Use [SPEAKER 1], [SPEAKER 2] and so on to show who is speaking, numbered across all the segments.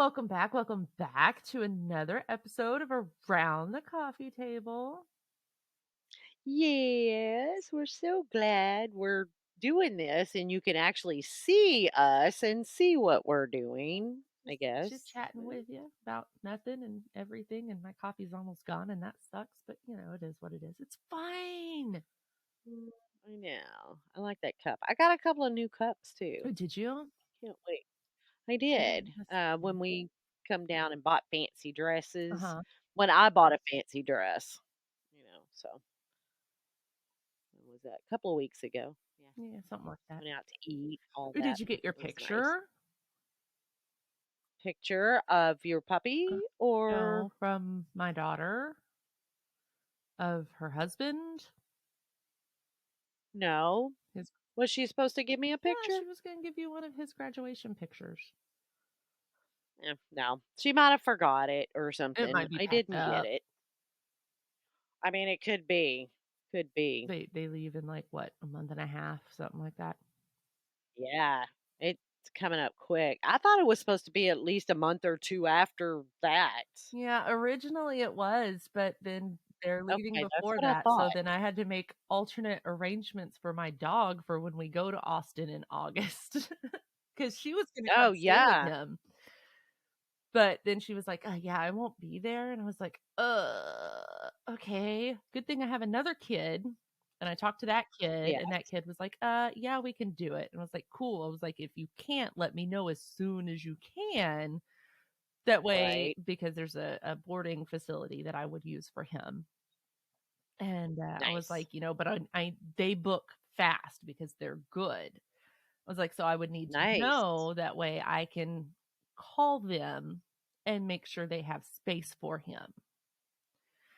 [SPEAKER 1] welcome back. Welcome back to another episode of Around the Coffee Table.
[SPEAKER 2] Yes, we're so glad we're doing this and you can actually see us and see what we're doing, I
[SPEAKER 1] Just chit
[SPEAKER 2] guess.
[SPEAKER 1] chatting with you about nothing and everything, and my coffee's almost gone, and that sucks, but it is what it is. It's fine.
[SPEAKER 2] Mm, I know. I like that cup. I got a couple of new cups too.
[SPEAKER 1] Oh, did you?
[SPEAKER 2] Can't wait. I
[SPEAKER 1] Oh,
[SPEAKER 2] did.
[SPEAKER 1] that's
[SPEAKER 2] When we come down and bought fancy dresses.
[SPEAKER 1] uh-huh.
[SPEAKER 2] When I bought a fancy dress, so when was that? A couple of weeks ago. Yeah.
[SPEAKER 1] Yeah, something like that.
[SPEAKER 2] Went out to eat, all
[SPEAKER 1] Oh, did
[SPEAKER 2] that.
[SPEAKER 1] you get your
[SPEAKER 2] It was nice.
[SPEAKER 1] picture?
[SPEAKER 2] Picture of your
[SPEAKER 1] Uh,
[SPEAKER 2] puppy or
[SPEAKER 1] no, from my daughter of her husband.
[SPEAKER 2] no?
[SPEAKER 1] His
[SPEAKER 2] Was she supposed to give me a
[SPEAKER 1] Yeah,
[SPEAKER 2] picture?
[SPEAKER 1] she was gonna give you one of his graduation pictures.
[SPEAKER 2] No. She might have forgot it or
[SPEAKER 1] It
[SPEAKER 2] something.
[SPEAKER 1] might be
[SPEAKER 2] I
[SPEAKER 1] packed
[SPEAKER 2] didn't get
[SPEAKER 1] up.
[SPEAKER 2] it. I mean, it could be. Could be.
[SPEAKER 1] They leave in like what, a month and a half, something like that.
[SPEAKER 2] Yeah. It's coming up quick. I thought it was supposed to be at least a month or two after that.
[SPEAKER 1] Yeah, originally it was, but then they're leaving
[SPEAKER 2] Okay, that's
[SPEAKER 1] before
[SPEAKER 2] what I
[SPEAKER 1] that. So
[SPEAKER 2] thought.
[SPEAKER 1] then I had to make alternate arrangements for my dog for when we go to Austin in August because she was going to
[SPEAKER 2] Oh,
[SPEAKER 1] come stay with
[SPEAKER 2] yeah.
[SPEAKER 1] him. But then she was like, yeah, I won't be there. And I was like, okay. Good thing I have another kid. And I talked to that kid, and that
[SPEAKER 2] Yes.
[SPEAKER 1] kid was like, yeah, we can do it. And I was like, cool. I was like, if you can't, let me know as soon as you can. That way,
[SPEAKER 2] Right.
[SPEAKER 1] because there's a boarding facility that I would use for him. And I was
[SPEAKER 2] Nice.
[SPEAKER 1] like, but they book fast because they're good. I was like, so I would need to
[SPEAKER 2] Nice.
[SPEAKER 1] know that way I can call them and make sure they have space for him.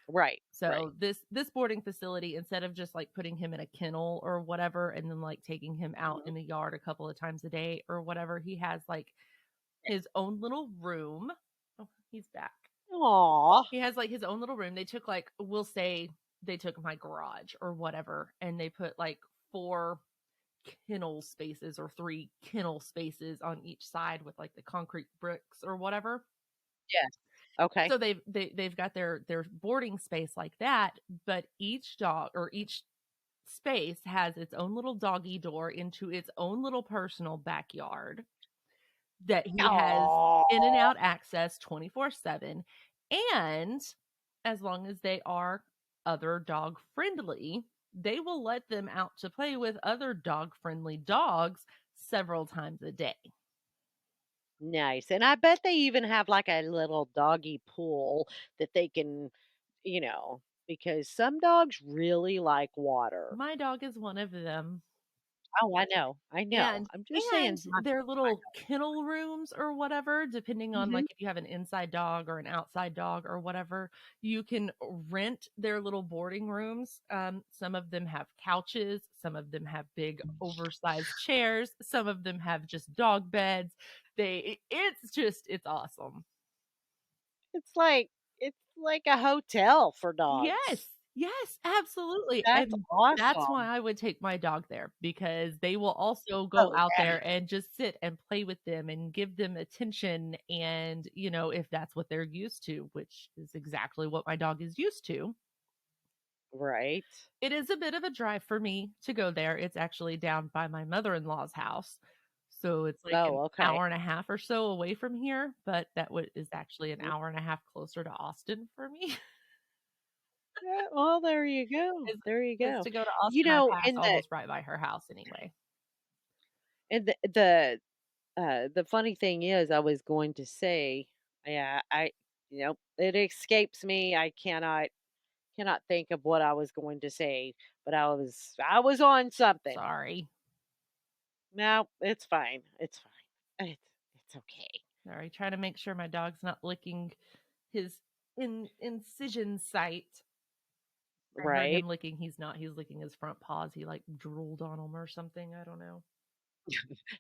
[SPEAKER 2] Right. Right.
[SPEAKER 1] So this boarding facility, instead of just like putting him in a kennel or whatever, and then like taking him out
[SPEAKER 2] Mhm.
[SPEAKER 1] in the yard a couple of times a day or whatever, he has like his own little room. Oh, he's back.
[SPEAKER 2] Aw.
[SPEAKER 1] He has like his own little room. They took like, we'll say they took my garage or whatever, and they put like 4 kennel spaces or 3 kennel spaces on each side with like the concrete bricks or whatever.
[SPEAKER 2] Yes. Okay.
[SPEAKER 1] So they've got their boarding space like that, but each dog or each space has its own little doggy door into its own little personal backyard that he has in and
[SPEAKER 2] Aw.
[SPEAKER 1] out access 24/7. And as long as they are other dog friendly, they will let them out to play with other dog friendly dogs several times a day.
[SPEAKER 2] Nice, and I bet they even have, like, a little doggy pool that they can, because some dogs really like water.
[SPEAKER 1] My dog is one of them.
[SPEAKER 2] Oh, I know, I know.
[SPEAKER 1] And
[SPEAKER 2] I'm just saying my
[SPEAKER 1] their little kennel rooms or whatever, depending on
[SPEAKER 2] Mhm.
[SPEAKER 1] like if you have an inside dog or an outside dog or whatever, you can rent their little boarding rooms. Some of them have couches, some of them have big oversized chairs, some of them have just dog beds. It's awesome.
[SPEAKER 2] It's like a hotel for
[SPEAKER 1] Yes.
[SPEAKER 2] dogs.
[SPEAKER 1] Yes, absolutely,
[SPEAKER 2] That's
[SPEAKER 1] and that's why
[SPEAKER 2] awesome.
[SPEAKER 1] I would take my dog there, because they will also go
[SPEAKER 2] Oh,
[SPEAKER 1] out
[SPEAKER 2] yeah.
[SPEAKER 1] there and just sit and play with them and give them attention, and, if that's what they're used to, which is exactly what my dog is used to.
[SPEAKER 2] Right.
[SPEAKER 1] It is a bit of a drive for me to go there. It's actually down by my mother-in-law's house, so it's like an
[SPEAKER 2] Oh, okay.
[SPEAKER 1] hour and a half or so away from here, but is actually an
[SPEAKER 2] Mhm.
[SPEAKER 1] hour and a half closer to Austin for me.
[SPEAKER 2] Yeah, well, there you go,
[SPEAKER 1] Is
[SPEAKER 2] there you
[SPEAKER 1] is
[SPEAKER 2] go.
[SPEAKER 1] to go to
[SPEAKER 2] You
[SPEAKER 1] Austin, I
[SPEAKER 2] know,
[SPEAKER 1] pass
[SPEAKER 2] in the
[SPEAKER 1] almost right by her house anyway.
[SPEAKER 2] in the funny thing is, I was going to say, yeah, it escapes me. I cannot think of what I was going to say, but I was on something.
[SPEAKER 1] Sorry.
[SPEAKER 2] No, it's fine. It's fine. It's okay.
[SPEAKER 1] Sorry, trying to make sure my dog's not licking his incision site. I heard
[SPEAKER 2] Right?
[SPEAKER 1] him licking. He's not. He's licking his front paws. He like drooled on them or something. I don't know.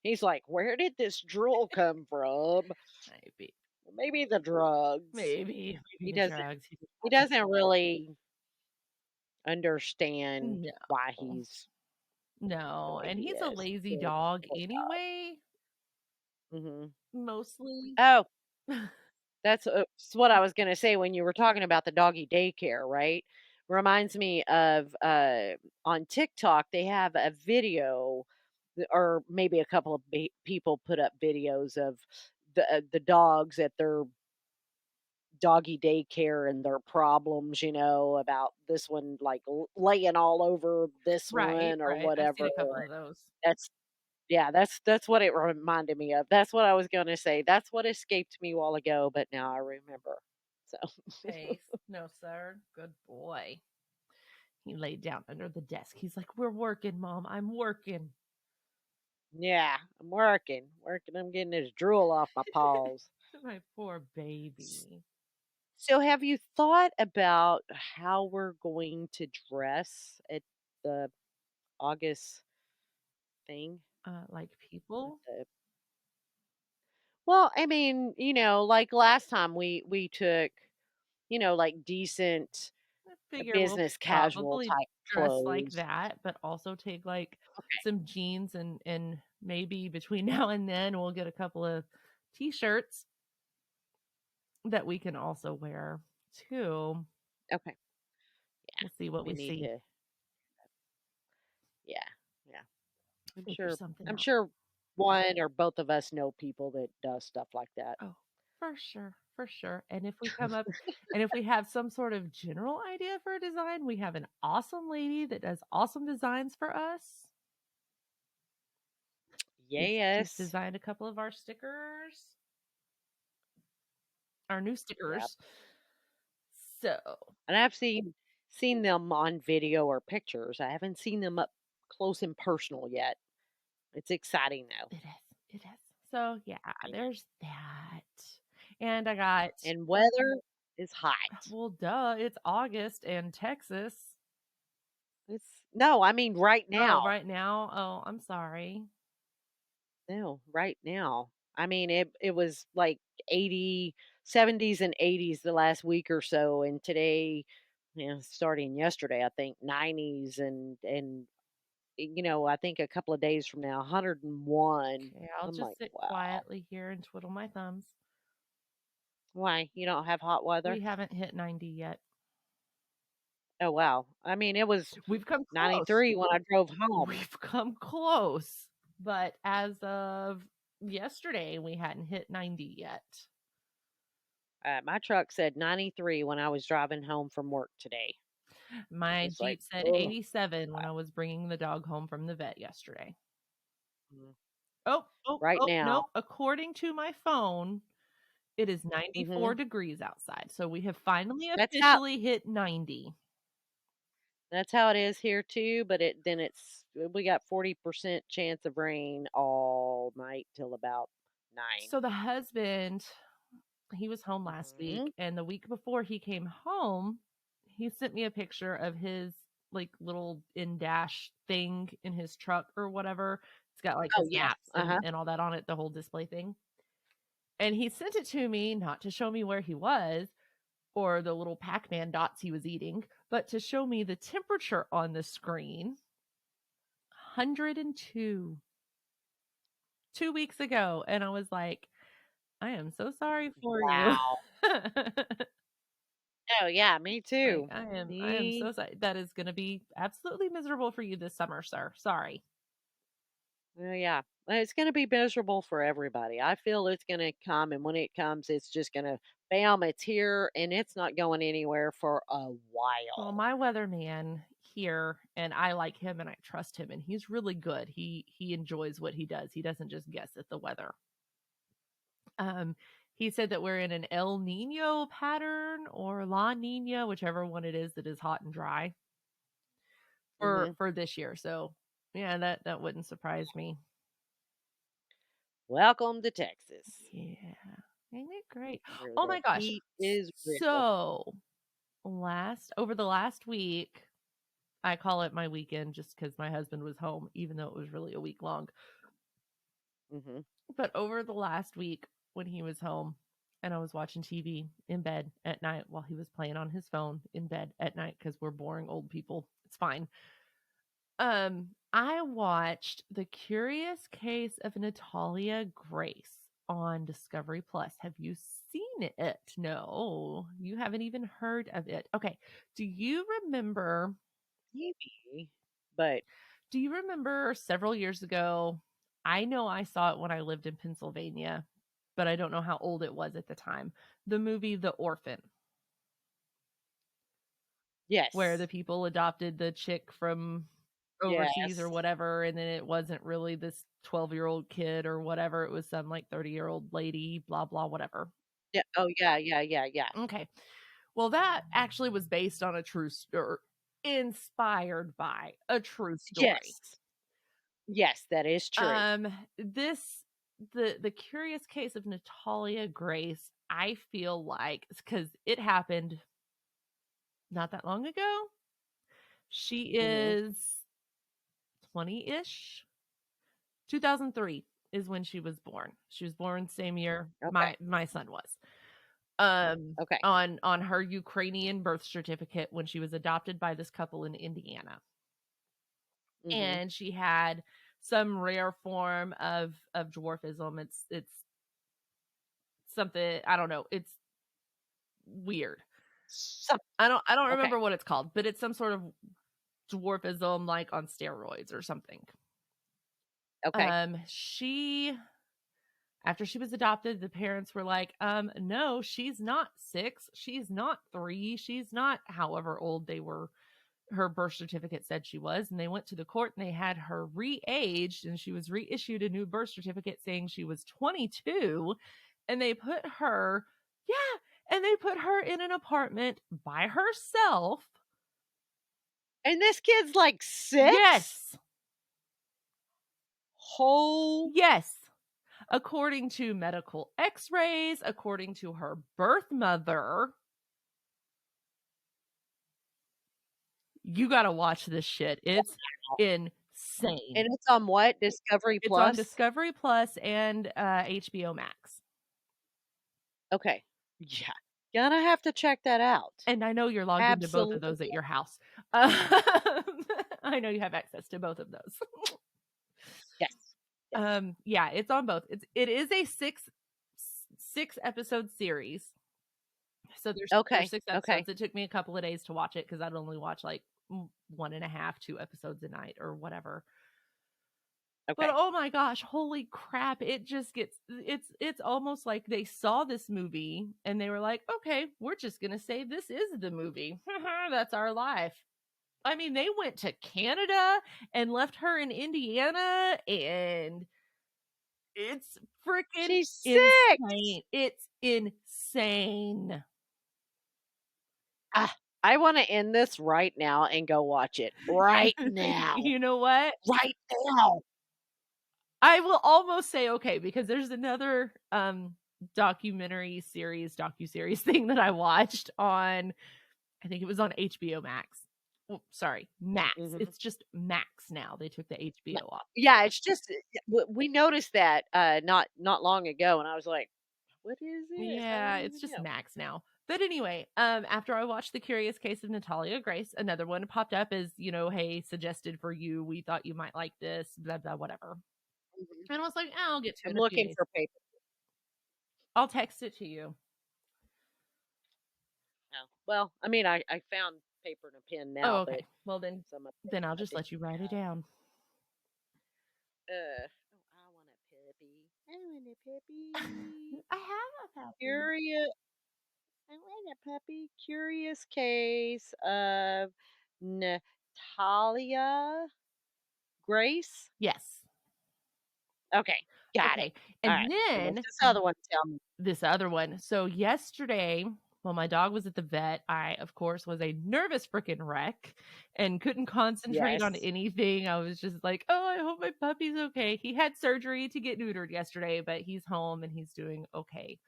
[SPEAKER 2] He's like, "Where did this drool come from?"
[SPEAKER 1] Maybe,
[SPEAKER 2] Maybe the drugs.
[SPEAKER 1] maybe
[SPEAKER 2] He
[SPEAKER 1] the
[SPEAKER 2] doesn't
[SPEAKER 1] drugs. He just
[SPEAKER 2] he
[SPEAKER 1] hasn't.
[SPEAKER 2] doesn't really understand
[SPEAKER 1] No,
[SPEAKER 2] why he's the
[SPEAKER 1] no,
[SPEAKER 2] way
[SPEAKER 1] and
[SPEAKER 2] he
[SPEAKER 1] he's a
[SPEAKER 2] is.
[SPEAKER 1] lazy
[SPEAKER 2] Poor
[SPEAKER 1] dog
[SPEAKER 2] dog.
[SPEAKER 1] anyway.
[SPEAKER 2] Mhm.
[SPEAKER 1] Mostly.
[SPEAKER 2] Oh. That's what I was gonna say when you were talking about the doggy daycare, right? Reminds me of, on TikTok, they have a video, or maybe a couple of people put up videos of the dogs at their doggy daycare and their problems, about this one, like, laying all over this
[SPEAKER 1] Right,
[SPEAKER 2] one or
[SPEAKER 1] right. I've seen
[SPEAKER 2] whatever.
[SPEAKER 1] a couple of those.
[SPEAKER 2] That's Yeah, that's what it reminded me of. That's what I was gonna say. That's what escaped me a while ago, but now I remember. So,
[SPEAKER 1] Face. No, sir. Good boy. He laid down under the desk. He's like, "We're working, Mom. I'm working."
[SPEAKER 2] yeah, I'm working. I'm getting this drool off my paws.
[SPEAKER 1] My poor
[SPEAKER 2] S-
[SPEAKER 1] baby.
[SPEAKER 2] So, have you thought about how we're going to dress at the August thing?
[SPEAKER 1] Like
[SPEAKER 2] With
[SPEAKER 1] people,
[SPEAKER 2] well, I mean, like last time we took, like decent
[SPEAKER 1] I figure we'll
[SPEAKER 2] business casual
[SPEAKER 1] probably
[SPEAKER 2] type
[SPEAKER 1] dress like
[SPEAKER 2] clothes.
[SPEAKER 1] that, but also take like some jeans and maybe between now and then we'll get a couple of t-shirts that we can also wear too.
[SPEAKER 2] Okay.
[SPEAKER 1] We'll see what
[SPEAKER 2] We
[SPEAKER 1] we
[SPEAKER 2] need
[SPEAKER 1] see.
[SPEAKER 2] to, yeah, yeah. I'm
[SPEAKER 1] Figure
[SPEAKER 2] sure
[SPEAKER 1] something
[SPEAKER 2] I'm
[SPEAKER 1] out.
[SPEAKER 2] sure one or both of us know people that does stuff like that.
[SPEAKER 1] Oh, for sure, for sure. And if we come up and if we have some sort of general idea for a design, we have an awesome lady that does awesome designs for us. She's
[SPEAKER 2] Yes.
[SPEAKER 1] designed a couple of our stickers, our new
[SPEAKER 2] Yep.
[SPEAKER 1] stickers. So
[SPEAKER 2] And I've seen them on video or pictures. I haven't seen them up close and personal yet. It's exciting though.
[SPEAKER 1] it is. It is. So yeah,
[SPEAKER 2] Yeah.
[SPEAKER 1] there's that. And I got
[SPEAKER 2] And weather is hot.
[SPEAKER 1] well, duh, it's August and Texas.
[SPEAKER 2] It's no, I mean right
[SPEAKER 1] Oh,
[SPEAKER 2] now.
[SPEAKER 1] right now. Oh, I'm sorry.
[SPEAKER 2] No, right now. I mean it was like 80, 70s and 80s the last week or so, and today, starting yesterday, I think 90s and I think a couple of days from now, 101.
[SPEAKER 1] Okay, I'll
[SPEAKER 2] I'm
[SPEAKER 1] just
[SPEAKER 2] like,
[SPEAKER 1] sit
[SPEAKER 2] wow.
[SPEAKER 1] quietly here and twiddle my thumbs.
[SPEAKER 2] Why? You don't have hot weather?
[SPEAKER 1] We haven't hit 90 yet.
[SPEAKER 2] Oh wow. I mean, it was
[SPEAKER 1] We've come close.
[SPEAKER 2] 93 when I drove home.
[SPEAKER 1] We've come close. But as of yesterday, we hadn't hit 90 yet.
[SPEAKER 2] My truck said 93 when I was driving home from work today. I
[SPEAKER 1] My
[SPEAKER 2] was like,
[SPEAKER 1] Jeep said
[SPEAKER 2] oh,
[SPEAKER 1] 87 when I was bringing the dog home from the vet yesterday.
[SPEAKER 2] mm,
[SPEAKER 1] Oh, oh,
[SPEAKER 2] right
[SPEAKER 1] oh,
[SPEAKER 2] now.
[SPEAKER 1] nope. According to my phone, it is 94
[SPEAKER 2] Hmm.
[SPEAKER 1] degrees outside. So we have finally
[SPEAKER 2] That's how
[SPEAKER 1] officially hit 90.
[SPEAKER 2] that's how it is here too. But we got 40% chance of rain all night till about 9.
[SPEAKER 1] So the husband, he was home last
[SPEAKER 2] Hmm.
[SPEAKER 1] week, and the week before he came home, he sent me a picture of his like little in dash thing in his truck or whatever. It's got like
[SPEAKER 2] Oh
[SPEAKER 1] his
[SPEAKER 2] yes.
[SPEAKER 1] maps
[SPEAKER 2] Uh huh.
[SPEAKER 1] and all that on it, the whole display thing. And he sent it to me not to show me where he was or the little Pac-Man dots he was eating, but to show me the temperature on the screen. 102 2 weeks ago. And I was like, I am so sorry for you.
[SPEAKER 2] Wow. Oh yeah, me
[SPEAKER 1] Like
[SPEAKER 2] too.
[SPEAKER 1] I am so
[SPEAKER 2] Me.
[SPEAKER 1] sorry. That is going to be absolutely miserable for you this summer, sir. Sorry.
[SPEAKER 2] Oh yeah. It's going to be miserable for everybody. I feel it's going to come, and when it comes, it's just going to, bam, it's here, and it's not going anywhere for a
[SPEAKER 1] Well,
[SPEAKER 2] while.
[SPEAKER 1] my weatherman here, and I like him and I trust him, and he's really good. He enjoys what he does. He doesn't just guess at the weather. Um, he said that we're in an El Nino pattern or La Nina, whichever one it is that is hot and dry
[SPEAKER 2] Hmm.
[SPEAKER 1] for this year. So yeah, that wouldn't surprise me.
[SPEAKER 2] Welcome to Texas,
[SPEAKER 1] Yeah. Ain't it great?
[SPEAKER 2] where
[SPEAKER 1] Oh
[SPEAKER 2] the
[SPEAKER 1] my gosh.
[SPEAKER 2] heat is real.
[SPEAKER 1] So last over the last week, I call it my weekend just because my husband was home, even though it was really a week long.
[SPEAKER 2] Hmm.
[SPEAKER 1] But over the last week when he was home and I was watching TV in bed at night while he was playing on his phone in bed at night because we're boring old people. It's fine. I watched The Curious Case of Natalia Grace on Discovery Plus. Have you seen it? No, you haven't even heard of it. Okay. Do you remember
[SPEAKER 2] Maybe, but
[SPEAKER 1] do you remember several years ago? I know I saw it when I lived in Pennsylvania, but I don't know how old it was at the time. The movie The Orphan, where the
[SPEAKER 2] yes,
[SPEAKER 1] people adopted the chick from overseas or
[SPEAKER 2] yes.
[SPEAKER 1] whatever, and then it wasn't really this 12-year-old kid or whatever. It was some like 30-year-old lady, blah, blah, whatever.
[SPEAKER 2] Yeah. Oh, yeah, yeah, yeah, yeah.
[SPEAKER 1] Okay. Well, that actually was based on a true or inspired by a true story.
[SPEAKER 2] Yes. Yes, that is true.
[SPEAKER 1] This the curious case of Natalia Grace, I feel like because it happened not that long ago. She
[SPEAKER 2] Mhm.
[SPEAKER 1] is 20-ish. 2003 is when she was born. She was born same year
[SPEAKER 2] Okay,
[SPEAKER 1] my son was.
[SPEAKER 2] okay.
[SPEAKER 1] On her Ukrainian birth certificate when she was adopted by this couple in Indiana.
[SPEAKER 2] Mhm.
[SPEAKER 1] And she had some rare form of dwarfism. It's something, I don't know. It's weird.
[SPEAKER 2] So
[SPEAKER 1] I don't
[SPEAKER 2] okay.
[SPEAKER 1] remember what it's called, but it's some sort of dwarfism like on steroids or something.
[SPEAKER 2] Okay.
[SPEAKER 1] She After she was adopted, the parents were like, no, she's not 6, she's not 3, she's not however old they were her birth certificate said she was. And they went to the court and they had her re-aged, and she was reissued a new birth certificate saying she was 22. And they put her, yeah, and they put her in an apartment by herself.
[SPEAKER 2] And this kid's like 6?
[SPEAKER 1] Yes,
[SPEAKER 2] Whole
[SPEAKER 1] yes. According to medical x-rays, according to her birth mother, you got to watch this shit. It's
[SPEAKER 2] and
[SPEAKER 1] insane.
[SPEAKER 2] it's on what? Discovery
[SPEAKER 1] It's on
[SPEAKER 2] Plus?
[SPEAKER 1] Discovery Plus and HBO Max.
[SPEAKER 2] Okay. Yeah. Gonna have to check that out.
[SPEAKER 1] And I know you're logged into both of
[SPEAKER 2] Absolutely.
[SPEAKER 1] those at your house. Um, I know you have access to both of those.
[SPEAKER 2] Yes. Yes.
[SPEAKER 1] Yeah, it's on both. It is a six episode series. So there's
[SPEAKER 2] Okay.
[SPEAKER 1] 6
[SPEAKER 2] Okay.
[SPEAKER 1] episodes. It took me a couple of days to watch it because I'd only watch like 1.5, 2 episodes a night or whatever. But
[SPEAKER 2] Okay.
[SPEAKER 1] oh my gosh, holy crap, it just gets it's almost like they saw this movie and they were like, "Okay, we're just going to say this is the movie. That's our life." I mean, they went to Canada and left her in Indiana, and it's freaking
[SPEAKER 2] She's 6.
[SPEAKER 1] insane. It's insane.
[SPEAKER 2] Ah, I wanna end this right now and go watch it. Right now.
[SPEAKER 1] You know what?
[SPEAKER 2] Right now.
[SPEAKER 1] I will almost say okay because there's another docuseries thing that I watched on, I think it was on HBO Max. Oh, sorry, Max.
[SPEAKER 2] Mhm.
[SPEAKER 1] It's just Max now. They took the
[SPEAKER 2] Ma
[SPEAKER 1] HBO off.
[SPEAKER 2] Yeah, it's just we noticed that, not long ago, and I was like, "What is this? I
[SPEAKER 1] Yeah,
[SPEAKER 2] don't
[SPEAKER 1] it's
[SPEAKER 2] even
[SPEAKER 1] just
[SPEAKER 2] know."
[SPEAKER 1] Max now. But anyway, after I watched The Curious Case of Natalia Grace, another one popped up as, hey, suggested for you. We thought you might like this, blah, blah, whatever.
[SPEAKER 2] Mhm.
[SPEAKER 1] And I was like, I'll get to it
[SPEAKER 2] I'm
[SPEAKER 1] in a few
[SPEAKER 2] looking
[SPEAKER 1] days.
[SPEAKER 2] for paper.
[SPEAKER 1] I'll text it to you.
[SPEAKER 2] Oh, well, I mean, I found paper and a pen
[SPEAKER 1] Oh,
[SPEAKER 2] now, but
[SPEAKER 1] okay. Well, then,
[SPEAKER 2] some of it
[SPEAKER 1] then I'll
[SPEAKER 2] I
[SPEAKER 1] just
[SPEAKER 2] didn't
[SPEAKER 1] let you write it
[SPEAKER 2] have.
[SPEAKER 1] down.
[SPEAKER 2] Oh, I want a puppy. I want a puppy.
[SPEAKER 1] I have a puppy.
[SPEAKER 2] Curious. I want a puppy. Curious case of Natalia Grace.
[SPEAKER 1] Yes.
[SPEAKER 2] Okay, got it.
[SPEAKER 1] Okay.
[SPEAKER 2] All
[SPEAKER 1] And
[SPEAKER 2] right. And what's
[SPEAKER 1] then
[SPEAKER 2] this other one? Tell me.
[SPEAKER 1] this other one. So yesterday, while my dog was at the vet, I, of course, was a nervous freaking wreck and couldn't concentrate on
[SPEAKER 2] Yes.
[SPEAKER 1] anything. I was just like, oh, I hope my puppy's okay. He had surgery to get neutered yesterday, but he's home and he's doing okay.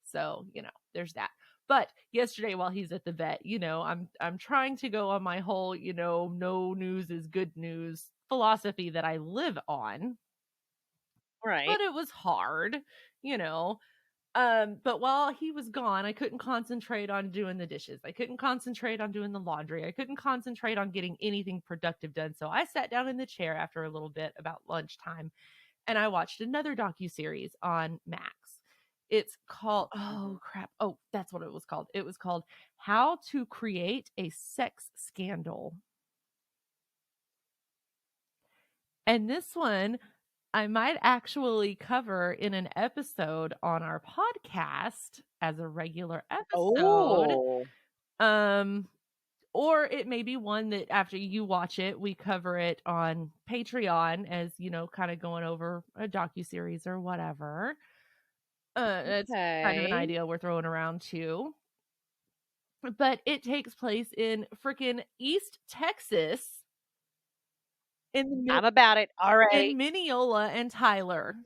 [SPEAKER 1] So, there's that. But yesterday while he's at the vet, I'm trying to go on my whole, no news is good news philosophy that I live on.
[SPEAKER 2] Right.
[SPEAKER 1] But it was hard, you know. But while he was gone, I couldn't concentrate on doing the dishes. I couldn't concentrate on doing the laundry. I couldn't concentrate on getting anything productive done. So I sat down in the chair after a little bit about lunchtime and I watched another docuseries on Max. It's called
[SPEAKER 2] Mhm.
[SPEAKER 1] oh, crap. Oh, that's what it was called. It was called How to Create a Sex Scandal. And this one, I might actually cover in an episode on our podcast as a regular episode.
[SPEAKER 2] Oh,
[SPEAKER 1] Um, or it may be one that after you watch it, we cover it on Patreon as, kind of going over a docuseries or whatever. That's kind of an
[SPEAKER 2] okay.
[SPEAKER 1] idea we're throwing around too. But it takes place in freaking East Texas in the
[SPEAKER 2] I'm about it
[SPEAKER 1] in
[SPEAKER 2] already.
[SPEAKER 1] Mineola and Tyler.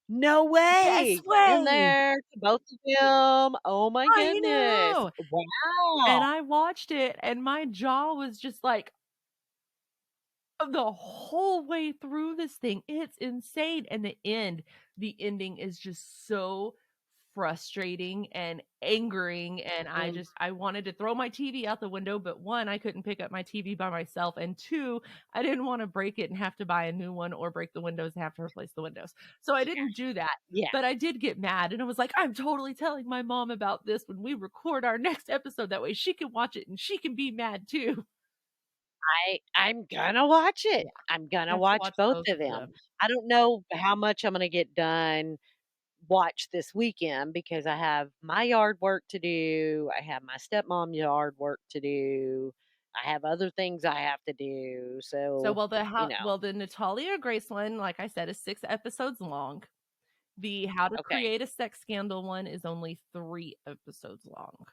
[SPEAKER 2] No
[SPEAKER 1] Yes
[SPEAKER 2] way! In
[SPEAKER 1] way!
[SPEAKER 2] there, both of them. Oh my
[SPEAKER 1] I
[SPEAKER 2] goodness.
[SPEAKER 1] know. And
[SPEAKER 2] Wow.
[SPEAKER 1] I watched it and my jaw was just like the whole way through this thing. It's insane. And the ending is just so frustrating and angering. And
[SPEAKER 2] Mm,
[SPEAKER 1] I wanted to throw my TV out the window, but one, I couldn't pick up my TV by myself. And two, I didn't want to break it and have to buy a new one or break the windows and have to replace the windows. So I didn't do that.
[SPEAKER 2] yeah.
[SPEAKER 1] But I did get mad and I was like, I'm totally telling my mom about this when we record our next episode. That way she can watch it and she can be mad too.
[SPEAKER 2] I'm gonna watch it.
[SPEAKER 1] Yeah.
[SPEAKER 2] I'm
[SPEAKER 1] You
[SPEAKER 2] gonna
[SPEAKER 1] have to
[SPEAKER 2] watch
[SPEAKER 1] watch
[SPEAKER 2] both
[SPEAKER 1] both
[SPEAKER 2] of
[SPEAKER 1] of
[SPEAKER 2] them.
[SPEAKER 1] them.
[SPEAKER 2] I don't know how much I'm gonna get done watch this weekend because I have my yard work to do. I have my stepmom's yard work to do. I have other things I have to do.
[SPEAKER 1] So,
[SPEAKER 2] So,
[SPEAKER 1] the Natalia Grace one, like I said, is 6 episodes long. The How to
[SPEAKER 2] okay.
[SPEAKER 1] Create a Sex Scandal one is only 3 episodes long.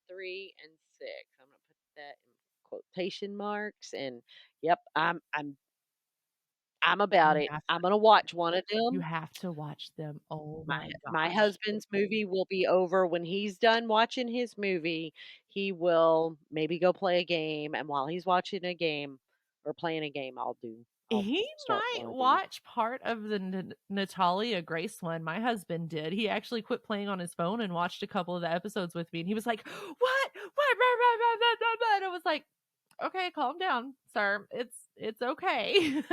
[SPEAKER 2] 3 and 6. I'm gonna put that in quotation marks and yep, I'm about
[SPEAKER 1] You
[SPEAKER 2] it.
[SPEAKER 1] have
[SPEAKER 2] I'm gonna watch one of
[SPEAKER 1] you
[SPEAKER 2] them.
[SPEAKER 1] have to watch them. Oh
[SPEAKER 2] My
[SPEAKER 1] my
[SPEAKER 2] my
[SPEAKER 1] gosh.
[SPEAKER 2] husband's movie will be over when he's done watching his movie. He will maybe go play a game, and while he's watching a game or playing a game, I'll
[SPEAKER 1] He
[SPEAKER 2] start
[SPEAKER 1] might
[SPEAKER 2] one of these.
[SPEAKER 1] watch part of the Natalia Grace one. My husband did. He actually quit playing on his phone and watched a couple of the episodes with me, and he was like, "What? What? Blah, blah, blah, blah, blah, blah." And I was like, "Okay, calm down, sir. It's okay."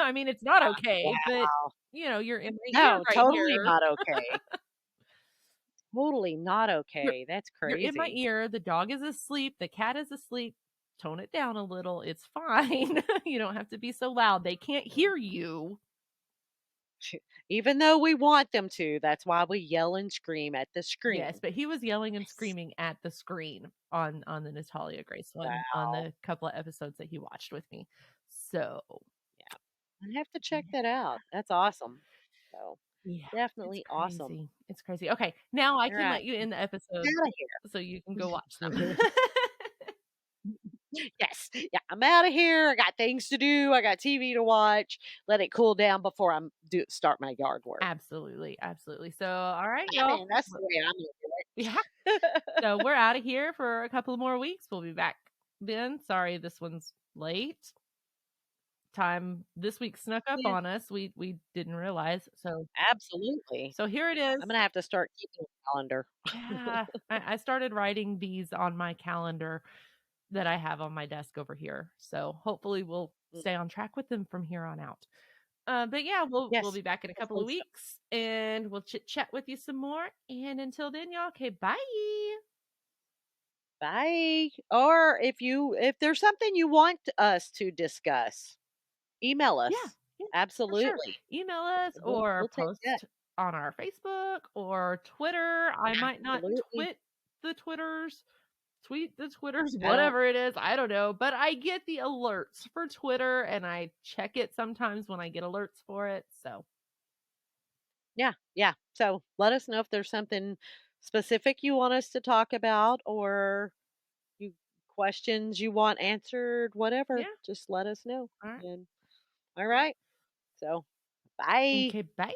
[SPEAKER 1] I mean, it's not okay, but
[SPEAKER 2] Wow.
[SPEAKER 1] you're in my ear
[SPEAKER 2] No,
[SPEAKER 1] right
[SPEAKER 2] totally
[SPEAKER 1] here.
[SPEAKER 2] not okay. Totally not
[SPEAKER 1] You're
[SPEAKER 2] okay. That's
[SPEAKER 1] you're in my
[SPEAKER 2] crazy.
[SPEAKER 1] ear. The dog is asleep. The cat is asleep. Tone it down a little. It's fine. You don't have to be so loud. They can't hear you.
[SPEAKER 2] Even though we want them to, that's why we yell and scream at the
[SPEAKER 1] Yes,
[SPEAKER 2] screen.
[SPEAKER 1] but he was yelling and
[SPEAKER 2] Yes.
[SPEAKER 1] screaming at the screen on the Natalia Grace one, on
[SPEAKER 2] Wow.
[SPEAKER 1] the couple of episodes that he watched with me. So,
[SPEAKER 2] Yeah. I have to check
[SPEAKER 1] yeah.
[SPEAKER 2] that out. That's awesome. So,
[SPEAKER 1] Yeah, it's
[SPEAKER 2] definitely awesome.
[SPEAKER 1] crazy. It's crazy. Okay, now I
[SPEAKER 2] All
[SPEAKER 1] can
[SPEAKER 2] right.
[SPEAKER 1] let you end the episode
[SPEAKER 2] Out of
[SPEAKER 1] so you can go watch them.
[SPEAKER 2] here. Yes. Yeah, I'm out of here. I got things to do. I got TV to watch. Let it cool down before I'm do start my yard work.
[SPEAKER 1] Absolutely, absolutely. So, all right,
[SPEAKER 2] I
[SPEAKER 1] y'all.
[SPEAKER 2] mean, that's the way I'm gonna
[SPEAKER 1] Yeah.
[SPEAKER 2] do it.
[SPEAKER 1] So we're out of here for a couple more weeks. We'll be back then. Sorry, this one's late. Time this week snuck up
[SPEAKER 2] Yeah,
[SPEAKER 1] on us. We didn't realize.
[SPEAKER 2] absolutely.
[SPEAKER 1] So here it is.
[SPEAKER 2] I'm gonna have to start keeping a calendar.
[SPEAKER 1] Yeah, I started writing these on my calendar that I have on my desk over here. So hopefully we'll
[SPEAKER 2] Mm,
[SPEAKER 1] stay on track with them from here on out. But yeah, we'll
[SPEAKER 2] yes.
[SPEAKER 1] be back in a couple
[SPEAKER 2] Hopefully
[SPEAKER 1] of
[SPEAKER 2] so.
[SPEAKER 1] weeks and we'll chit chat with you some more. And until then, y'all, okay, bye.
[SPEAKER 2] Bye. Or if there's something you want us to discuss, email
[SPEAKER 1] Yeah,
[SPEAKER 2] us.
[SPEAKER 1] yeah, for sure.
[SPEAKER 2] Absolutely.
[SPEAKER 1] Email us
[SPEAKER 2] We'll
[SPEAKER 1] or
[SPEAKER 2] take that.
[SPEAKER 1] post on our Facebook or Twitter. I might not
[SPEAKER 2] Absolutely.
[SPEAKER 1] the Twitters, tweet the Twitters,
[SPEAKER 2] I don't
[SPEAKER 1] whatever it is. I don't know. But I get the alerts for Twitter and I check it sometimes when I get alerts for it. So,
[SPEAKER 2] Yeah, yeah. So let us know if there's something specific you want us to talk about or you questions you want answered, whatever.
[SPEAKER 1] yeah.
[SPEAKER 2] Just let us know.
[SPEAKER 1] All right.
[SPEAKER 2] And all right. So bye.
[SPEAKER 1] Okay, bye.